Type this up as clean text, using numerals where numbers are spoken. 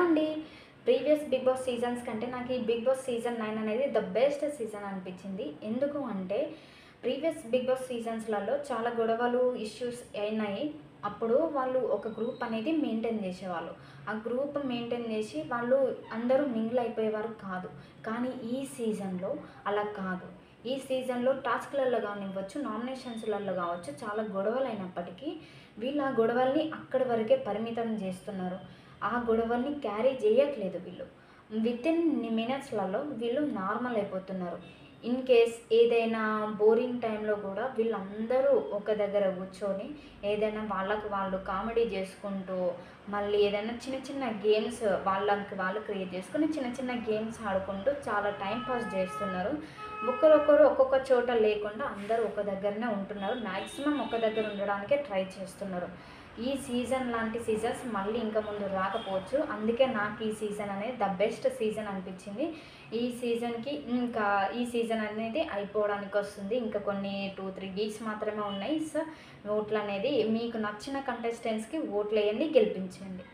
అండి. Previous big boss seasons కంటే నాకు ఈ బిగ్ బాస్ సీజన్ 9 అనేది ద బెస్ట్ సీజన్ అనిపించింది. ఎందుకు అంటే ప్రీవియస్ బిగ్ బాస్ సీజన్స్‌లలో చాలా గొడవలు, ఇష్యూస్ అయినాయి. అప్పుడు వాళ్ళు ఒక గ్రూప్ అనేది మెయింటైన్ చేసేవాళ్ళు. ఆ గ్రూప్ మెయింటైన్ చేసి వాళ్ళు అందరూ మింగిల్ అయిపోయేవారు కాదు. కానీ ఈ సీజన్‌లో అలా కాదు. ఈ సీజన్‌లో టాస్క్‌లలో కానివ్వచ్చు, నామినేషన్స్‌లలో కావచ్చు చాలా గొడవలైనప్పటికీ వీళ్ళు ఆ గొడవల్ని అక్కడి వరకే పరిమితం చేస్తున్నారు. ఆ గొడవల్ని క్యారీ చేయట్లేదు వీళ్ళు. వితిన్ మినిట్స్‌లలో వీళ్ళు నార్మల్ అయిపోతున్నారు. ఇన్ కేస్ ఏదైనా బోరింగ్ టైంలో కూడా వీళ్ళందరూ ఒక దగ్గర కూర్చొని ఏదైనా వాళ్ళకి వాళ్ళు కామెడీ చేసుకుంటూ, మళ్ళీ ఏదైనా చిన్న చిన్న గేమ్స్ వాళ్ళకి వాళ్ళు క్రియేట్ చేసుకొని చిన్న చిన్న గేమ్స్ ఆడుకుంటూ చాలా టైం పాస్ చేస్తున్నారు. ఒకరొకరు ఒక్కొక్క చోట లేకుండా అందరూ ఒక దగ్గరనే ఉంటున్నారు. మ్యాక్సిమం ఒక దగ్గర ఉండడానికే ట్రై చేస్తున్నారు. ఈ సీజన్ లాంటి సీజన్స్ మళ్ళీ ఇంకా ముందు రాకపోవచ్చు. అందుకే నాకు ఈ సీజన్ అనేది ద బెస్ట్ సీజన్ అనిపించింది. ఈ సీజన్‌కి ఇంకా ఈ సీజన్ అనేది అయిపోవడానికి వస్తుంది. ఇంకా కొన్ని 2, 3 వీక్స్ మాత్రమే ఉన్నాయి. సో, ఓట్లనేది మీకు నచ్చిన కంటెస్టెంట్స్‌కి ఓట్లేయండి, గెలిపించండి.